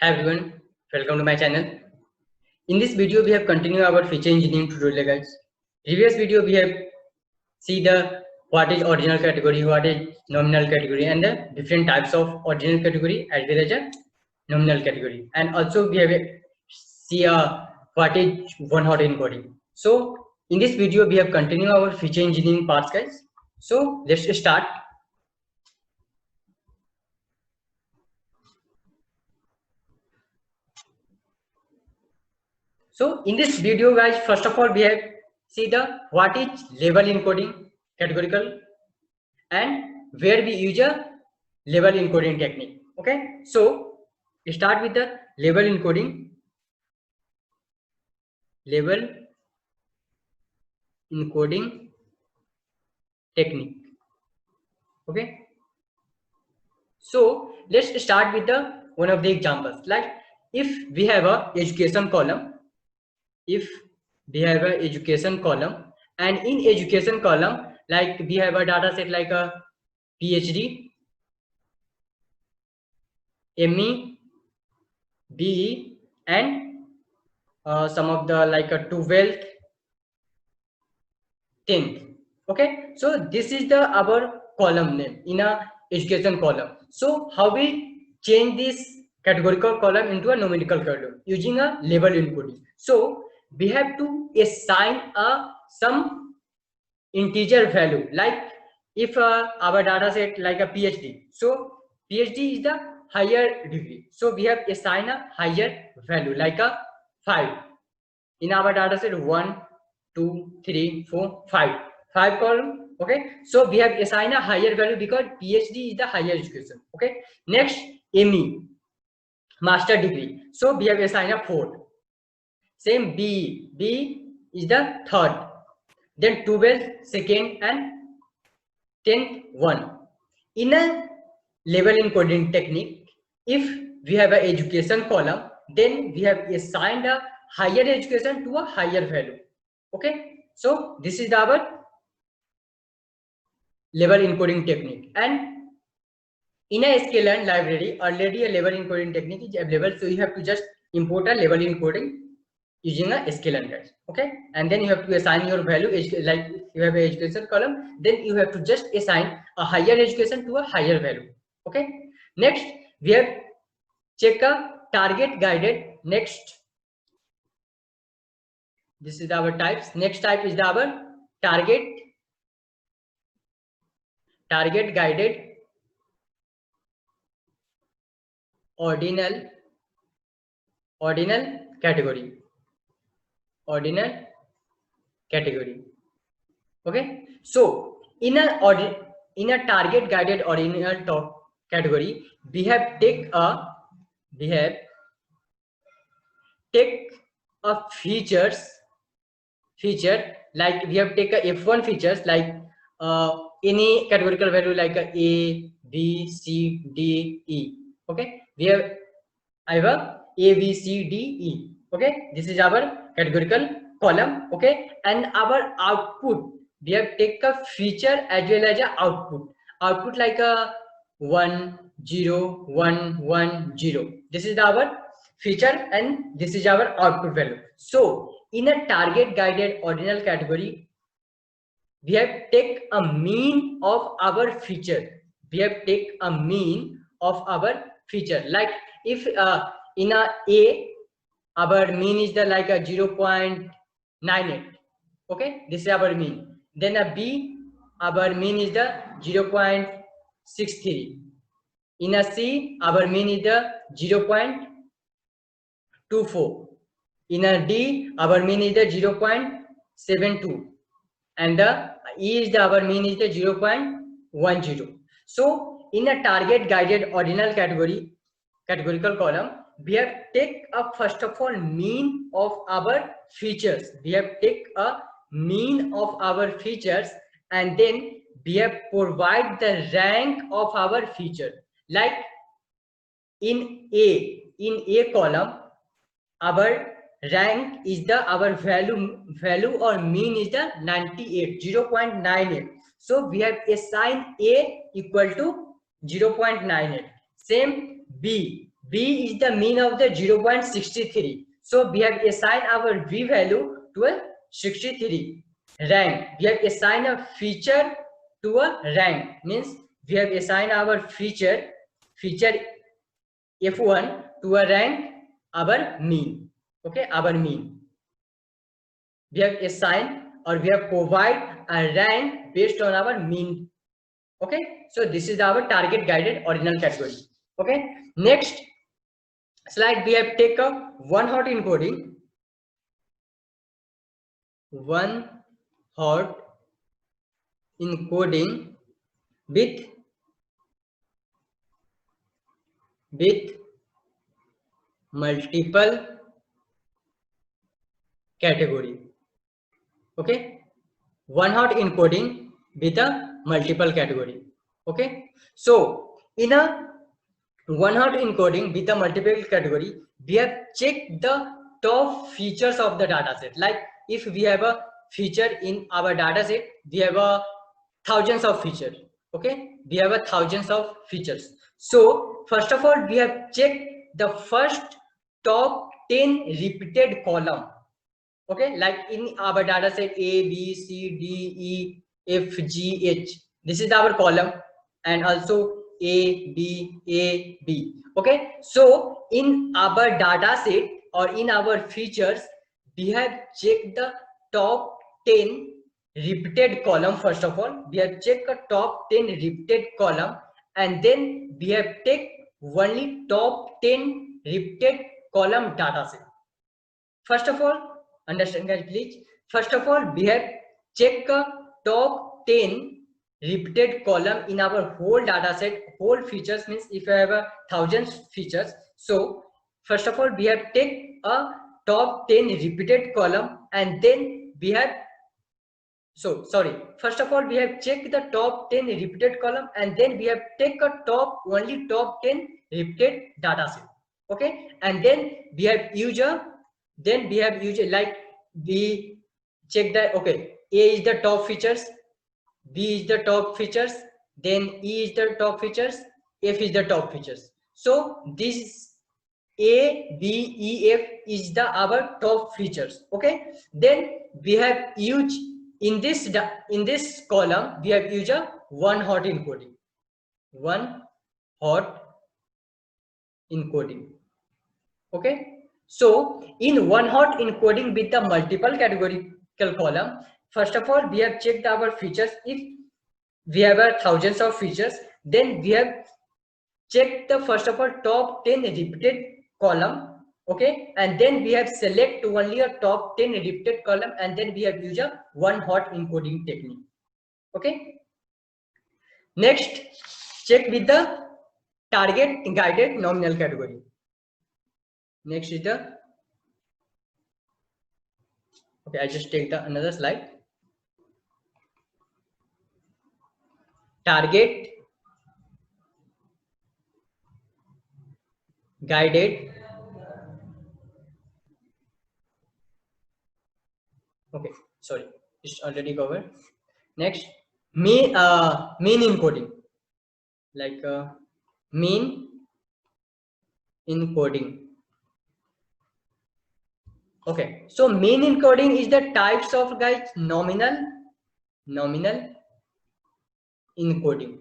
Hi everyone, welcome to my channel. In this video, we have continued our feature engineering tutorial, guys. Previous video, we have see the what is ordinal category, what is nominal category, and the different types of ordinal category as well as a nominal category. And also we have see what is one-hot encoding. So in this video, we have continued our feature engineering parts, guys. So let's start. So in this video, guys, first of all, we have see the what is label encoding categorical and where we use a label encoding technique. Okay, so start with the label encoding. Label encoding technique. Okay, so let's start with the one of the examples. Like if we have a education column, if we have a education column, and in education column, like we have a data set like a PhD, ME, BE, and some of the like a 12th, 10th. Okay, so this is the our column name in a education column. So how we change this categorical column into a numerical column using a label encoding. So we have to assign a some integer value, like if our data set like a PhD, so PhD is the higher degree, so we have assigned a higher value like a 5 in our data set. 1 2 3 4 5 column. Okay, so we have assigned a higher value because PhD is the higher education. Okay, next ME, master degree, so we have assigned a 4. Same B is the third, then 12th, second, and 10th one. In a label encoding technique, if we have an education column, then we have assigned a higher education to a higher value. Okay, so this is our label encoding technique. And in a sklearn library, already a label encoding technique is available, so you have to just import a label encoding using a sklearn, guys. Okay, and then you have to assign your value, like you have an education column, then you have to just assign a higher education to a higher value. Okay, next we have check a target guided. Next, this is our types. Next type is our target guided ordinal category. Okay, so in a target guided ordinal category, we have take a feature, like we have take a F1 features, like any categorical value like A, B, C, D, E. Okay, we have I have a B, C, D, E. Okay, this is our categorical column. Okay, and our output, we have take a feature as well as a output like a 1 0 1 1 0. This is our feature and this is our output value. So in a target guided ordinal category, we have take a mean of our feature. We have take a mean of our feature. Like if in a our mean is the like a 0.98. Okay, this is our mean. Then a B, our mean is the 0.63. In a C, our mean is the 0.24. In a D, our mean is the 0.72. And the E is the our mean is the 0.10. So in a target guided ordinal categorical column, we have take a first of all mean of our features. We have take a mean of our features, and then we have provide the rank of our feature. Like in A column, our rank is the our value or mean is the 98, 0.98. So we have assigned A equal to 0.98. Same B B is the mean of the 0.63. So we have assigned our B value to a 63. Rank, we have assigned a feature to a rank, means we have assigned our feature F1 to a rank our mean. Okay, our mean. We have assigned or we have provide a rank based on our mean. Okay, so this is our target guided ordinal category. Okay, next slide we have take a one hot encoding. One hot encoding with multiple category. Okay, one hot encoding with a multiple category. Okay, so in a one hot encoding with a multiple category, we have checked the top features of the dataset. Like if we have a feature in our dataset, we have a thousands of features. Okay, we have a thousands of features. So first of all, we have checked the first top 10 repeated column. Okay, like in our data set A, B, C, D, E, F, G, H. This is our column, and also A, B. Okay, so in our data set or in our features, we have checked the top 10 repeated column. First of all, we have checked the top 10 repeated column, and then we have taken only top 10 repeated column data set. First of all, understand guys please. First of all, we have checked the top 10 repeated column in our whole data set. Whole features means if you have a thousand features. So first of all, we have taken a top 10 repeated column, and then we have first of all, we have checked the top 10 repeated column, and then we have taken a only top 10 repeated data set. Okay, and then we have like we check that. Okay, A is the top features, B is the top features, then E is the top features, F is the top features. So this A, B, E, F is the our top features. Okay, then we have used in this column we have used a one hot encoding. Okay, so in one hot encoding with the multiple categorical column, first of all we have checked our features. If we have a thousands of features, then we have checked the first of all top 10 repeated column. Okay, and then we have select only a top 10 repeated column, and then we have used a one hot encoding technique. Okay, next check with the target guided nominal category. Next is the okay, I just take the another slide. Target guided. Okay, sorry, it's already covered. Next, mean encoding, like mean encoding. Okay, so mean encoding is the types of guys nominal encoding.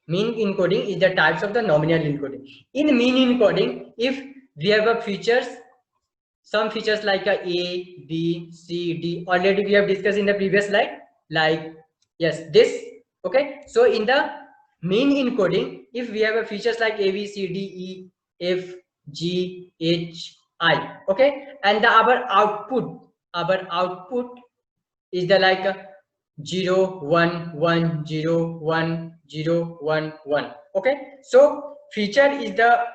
Mean encoding is the types of the nominal encoding. In mean encoding, if we have a features, some features like a B, C, D, already we have discussed in the previous slide, like yes, this. Okay, so in the mean encoding, if we have a features like A, B, C, D, E, F, G, H, I. Okay, and our output is the like 0, 1, 1, 0, 1, 0, 1, 1. Okay, so feature is the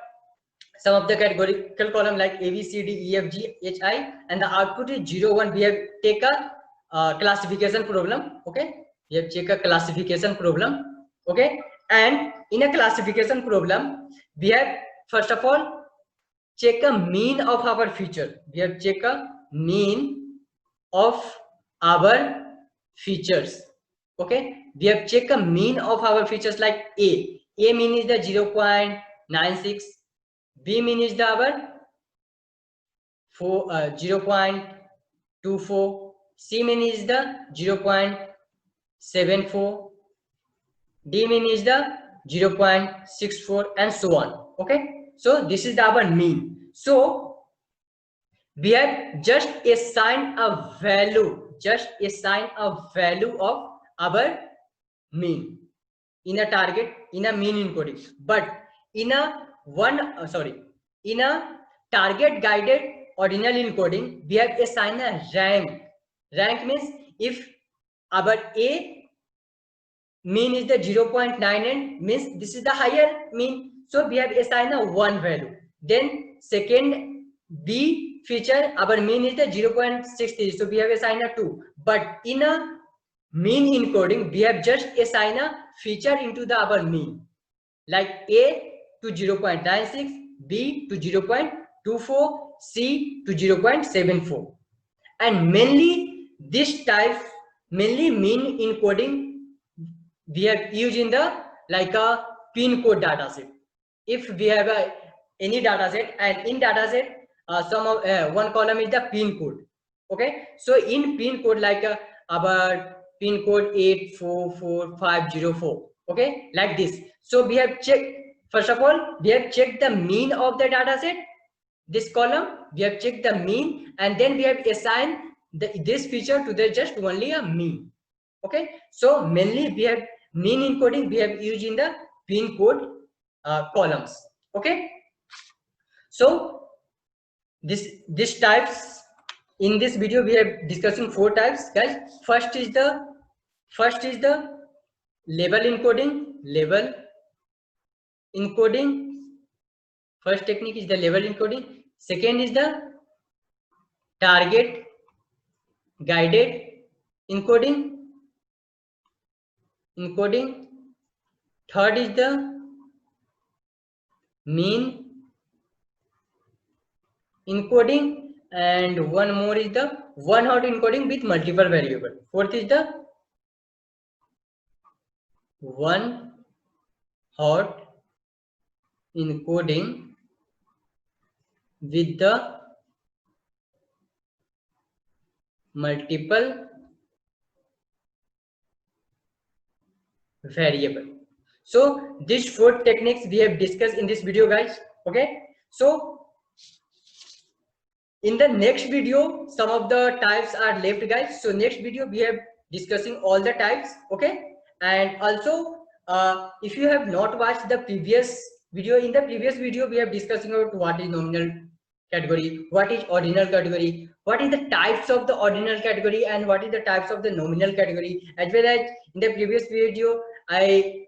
some of the categorical column like A, B, C, D, E, F, G, H, I, and the output is 0, 1. We have take a classification problem. Okay, we have check a classification problem. Okay, and in a classification problem, we have first of all check a mean of our feature. We have check a mean of our features. Okay, we have check a mean of our features like A mean is the 0.96, B mean is the our 0.24, C mean is the 0.74, D mean is the 0.64, and so on. Okay, so this is the our mean. So we have just assigned a value, of our mean in a target, in a mean encoding. But in a in a target guided ordinal encoding, we have assigned a rank. Rank means if our A mean is the 0.9 means this is the higher mean, so we have assigned a 1 value. Then second B feature, our mean is the 0.63, so we have assigned a 2. But in a mean encoding, we have just assigned a feature into the our mean, like A to 0.96, B to 0.24, C to 0.74. And mainly this type, mainly mean encoding, we have used in the like a pin code data set. If we have any data set, and in data set some of one column is the pin code. Okay, so in pin code, like our pin code 844504, okay, like this. So we have checked, first of all we have checked the mean of the data set, this column we have checked the mean, and then we have assigned this feature to the just only a mean. Okay, so mainly we have mean encoding we have used in the pin code columns. Okay, so this types, in this video we are discussing 4 types, guys. First is the label encoding. First technique is the label encoding. Second is the target guided encoding. Third is the mean encoding, and one more is the one hot encoding with multiple variable. Fourth is the one hot encoding with the multiple variable. So these 4 techniques we have discussed in this video, guys. Okay, so in the next video some of the types are left, guys. So next video we have discussing all the types. Okay, and also if you have not watched the previous video, in the previous video we have discussing about what is nominal category, what is ordinal category, what is the types of the ordinal category, and what is the types of the nominal category, as well as in the previous video I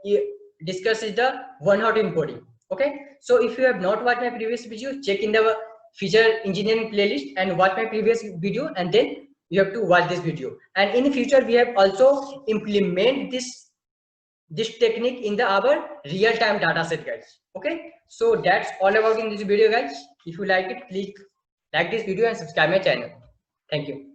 discussed the one hot encoding. Okay, so if you have not watched my previous video, check in the feature engineering playlist and watch my previous video, and then you have to watch this video. And in the future we have also implement this technique in the our real-time data set, guys. Okay, so that's all about in this video, guys. If you like it, please like this video and subscribe my channel. Thank you.